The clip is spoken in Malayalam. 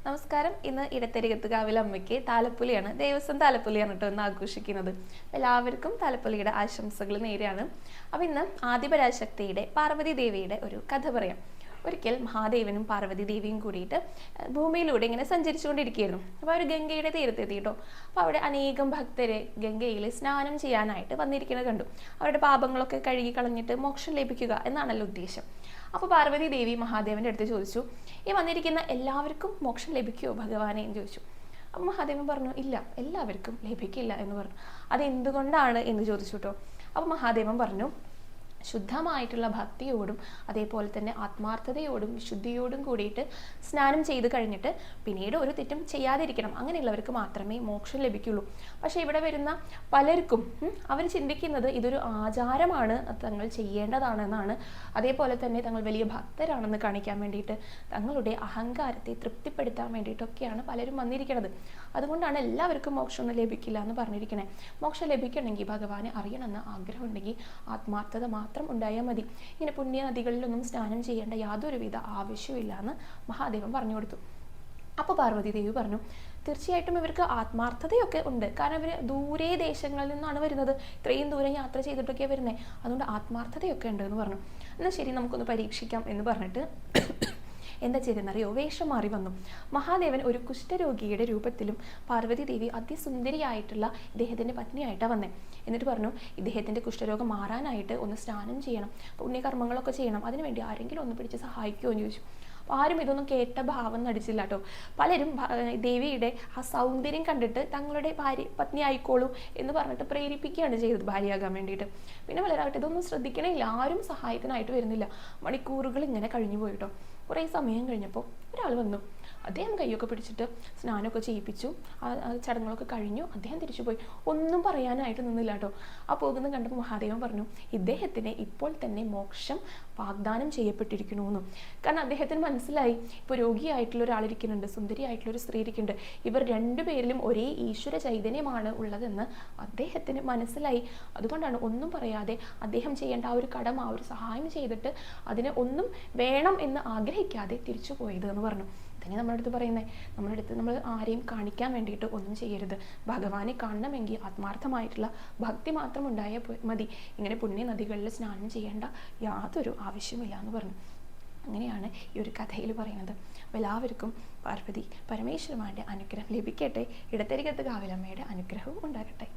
നമസ്കാരം. ഇന്ന് ഇടത്തരികത്തുകാവിൽ അമ്മയ്ക്ക് താലപ്പൊലിയാണ്, ദേവസ്വം താലപ്പൊലിയാണ് കേട്ടോ ഇന്ന് ആഘോഷിക്കുന്നത്. എല്ലാവർക്കും താലപ്പൊലിയുടെ ആശംസകൾ നേരെയാണ്. അപ്പം ഇന്ന് ആദിപരാശക്തിയുടെ പാർവതി ദേവിയുടെ ഒരു കഥ പറയാം. ഒരിക്കൽ മഹാദേവനും പാർവതി ദേവിയും കൂടിയിട്ട് ഭൂമിയിലൂടെ ഇങ്ങനെ സഞ്ചരിച്ചുകൊണ്ടിരിക്കുകയായിരുന്നു. അപ്പോൾ അവർ ഗംഗയുടെ തീരത്തെത്തി കേട്ടോ. അപ്പോൾ അവിടെ അനേകം ഭക്തരെ ഗംഗയിൽ സ്നാനം ചെയ്യാനായിട്ട് വന്നിരിക്കുന്നത് കണ്ടു. അവരുടെ പാപങ്ങളൊക്കെ കഴുകി കളഞ്ഞിട്ട് മോക്ഷം ലഭിക്കുക എന്നാണല്ലോ ഉദ്ദേശം. അപ്പോൾ പാർവതി ദേവി മഹാദേവൻ്റെ അടുത്ത് ചോദിച്ചു, ഈ വന്നിരിക്കുന്ന എല്ലാവർക്കും മോക്ഷം ലഭിക്കുമോ ഭഗവാനെ എന്ന് ചോദിച്ചു. അപ്പം മഹാദേവൻ പറഞ്ഞു, ഇല്ല, എല്ലാവർക്കും ലഭിക്കില്ല എന്ന് പറഞ്ഞു. അതെന്തുകൊണ്ടാണ് എന്ന് ചോദിച്ചു കേട്ടോ. അപ്പോൾ മഹാദേവൻ പറഞ്ഞു, ശുദ്ധമായിട്ടുള്ള ഭക്തിയോടും അതേപോലെ തന്നെ ആത്മാർത്ഥതയോടും വിശുദ്ധിയോടും കൂടിയിട്ട് സ്നാനം ചെയ്ത് കഴിഞ്ഞിട്ട് പിന്നീട് ഒരു തെറ്റും ചെയ്യാതിരിക്കണം, അങ്ങനെയുള്ളവർക്ക് മാത്രമേ മോക്ഷം ലഭിക്കുള്ളൂ. പക്ഷേ ഇവിടെ വരുന്ന പലർക്കും അവർ ചിന്തിക്കുന്നത് ഇതൊരു ആചാരമാണ്, തങ്ങൾ ചെയ്യേണ്ടതാണെന്നാണ്. അതേപോലെ തന്നെ തങ്ങൾ വലിയ ഭക്തരാണെന്ന് കാണിക്കാൻ വേണ്ടിയിട്ട് തങ്ങളുടെ അഹങ്കാരത്തെ തൃപ്തിപ്പെടുത്താൻ വേണ്ടിയിട്ടൊക്കെയാണ് പലരും വന്നിരിക്കുന്നത്. അതുകൊണ്ടാണ് എല്ലാവർക്കും മോക്ഷമൊന്നും ലഭിക്കില്ല എന്ന് പറഞ്ഞിരിക്കണേ. മോക്ഷം ലഭിക്കണമെങ്കിൽ ഭഗവാനെ അറിയണമെന്ന് ആഗ്രഹമുണ്ടെങ്കിൽ ആത്മാർത്ഥത മാത്രം ഉണ്ടായാൽ മതി. ഇങ്ങനെ പുണ്യ നദികളിലൊന്നും സ്നാനം ചെയ്യേണ്ട യാതൊരുവിധ ആവശ്യമില്ല എന്ന് മഹാദേവൻ പറഞ്ഞു കൊടുത്തു. അപ്പോൾ പാർവതി ദേവി പറഞ്ഞു, തീർച്ചയായിട്ടും ഇവർക്ക് ആത്മാർത്ഥതയൊക്കെ ഉണ്ട്. കാരണം ഇവർ ദൂരെ ദേശങ്ങളിൽ നിന്നാണ് വരുന്നത്, ഇത്രയും ദൂരം യാത്ര ചെയ്തിട്ടൊക്കെയാണ് വരുന്നത്. അതുകൊണ്ട് ആത്മാർത്ഥതയൊക്കെ ഉണ്ട് എന്ന് പറഞ്ഞു. എന്നാൽ ശരി, നമുക്കൊന്ന് പരീക്ഷിക്കാം എന്ന് പറഞ്ഞിട്ട് എന്താ ചെയ്തെന്നറിയോ, വേഷം മാറി വന്നു. മഹാദേവൻ ഒരു കുഷ്ഠരോഗിയുടെ രൂപത്തിലും പാർവതി ദേവി അതിസുന്ദരിയായിട്ടുള്ള ഇദ്ദേഹത്തിൻ്റെ പത്നിയായിട്ടാണ് വന്നേ. എന്നിട്ട് പറഞ്ഞു, ഇദ്ദേഹത്തിൻ്റെ കുഷ്ഠരോഗം മാറാനായിട്ട് ഒന്ന് സ്നാനം ചെയ്യണം, പുണ്യകർമ്മങ്ങളൊക്കെ ചെയ്യണം, അതിനുവേണ്ടി ആരെങ്കിലും ഒന്ന് പിടിച്ച് സഹായിക്കുമോ എന്ന് ചോദിച്ചു. ആരും ഇതൊന്നും കേട്ട ഭാവം നടിച്ചില്ല കേട്ടോ. പലരും ദേവിയുടെ ആ സൗന്ദര്യം കണ്ടിട്ട് തങ്ങളുടെ പത്നി ആയിക്കോളൂ എന്ന് പറഞ്ഞിട്ട് പ്രേരിപ്പിക്കുകയാണ് ചെയ്തത് ഭാര്യയാകാൻ വേണ്ടിയിട്ട്. പിന്നെ പലരാകട്ടെ ഇതൊന്നും ശ്രദ്ധിക്കണമില്ല, ആരും സഹായത്തിനായിട്ട് വരുന്നില്ല. മണിക്കൂറുകൾ ഇങ്ങനെ കഴിഞ്ഞു പോയിട്ടോ. കുറേ സമയം കഴിഞ്ഞപ്പോൾ ഒരാൾ വന്നു. അദ്ദേഹം കൈയൊക്കെ പിടിച്ചിട്ട് സ്നാനമൊക്കെ ചെയ്യിപ്പിച്ചു. ആ ചടങ്ങുകളൊക്കെ കഴിഞ്ഞു. അദ്ദേഹം തിരിച്ചു പോയി, ഒന്നും പറയാനായിട്ട് നിന്നില്ല കേട്ടോ. ആ പോകുന്നത് കണ്ടപ്പോൾ മഹാദേവൻ പറഞ്ഞു, ഇദ്ദേഹത്തിന് ഇപ്പോൾ തന്നെ മോക്ഷം വാഗ്ദാനം ചെയ്യപ്പെട്ടിരിക്കണമെന്നും. കാരണം അദ്ദേഹത്തിന് മനസ്സിലായി, ഇപ്പോൾ രോഗിയായിട്ടുള്ള ഒരാളിരിക്കുന്നുണ്ട്, സുന്ദരിയായിട്ടുള്ളൊരു സ്ത്രീ ഇരിക്കുന്നുണ്ട്, ഇവർ രണ്ടുപേരിലും ഒരേ ഈശ്വര ചൈതന്യമാണ് ഉള്ളതെന്ന് അദ്ദേഹത്തിന് മനസ്സിലായി. അതുകൊണ്ടാണ് ഒന്നും പറയാതെ അദ്ദേഹം ചെയ്യേണ്ട ആ ഒരു കടമ, ആ ഒരു സഹായം ചെയ്തിട്ട് അതിന് ഒന്നും വേണം എന്ന് ആഗ്രഹിക്കാതെ തിരിച്ചു പോയത് എന്ന് പറഞ്ഞു. തന്നെ നമ്മുടെ അടുത്ത് പറയുന്നത്, നമ്മുടെ അടുത്ത് നമ്മൾ ആരെയും കാണിക്കാൻ വേണ്ടിയിട്ട് ഒന്നും ചെയ്യരുത്. ഭഗവാനെ കാണണമെങ്കിൽ ആത്മാർത്ഥമായിട്ടുള്ള ഭക്തി മാത്രം ഉണ്ടായാൽ മതി. ഇങ്ങനെ പുണ്യ നദികളിൽ സ്നാനം ചെയ്യേണ്ട യാതൊരു ആവശ്യമില്ല എന്ന് പറഞ്ഞു. അങ്ങനെയാണ് ഈ ഒരു കഥയിൽ പറയുന്നത്. അപ്പോൾ എല്ലാവർക്കും പാർവതി പരമേശ്വരന്മാരുടെ അനുഗ്രഹം ലഭിക്കട്ടെ. ഇടത്തരികത്ത് കാവിലമ്മയുടെ അനുഗ്രഹവും ഉണ്ടാകട്ടെ.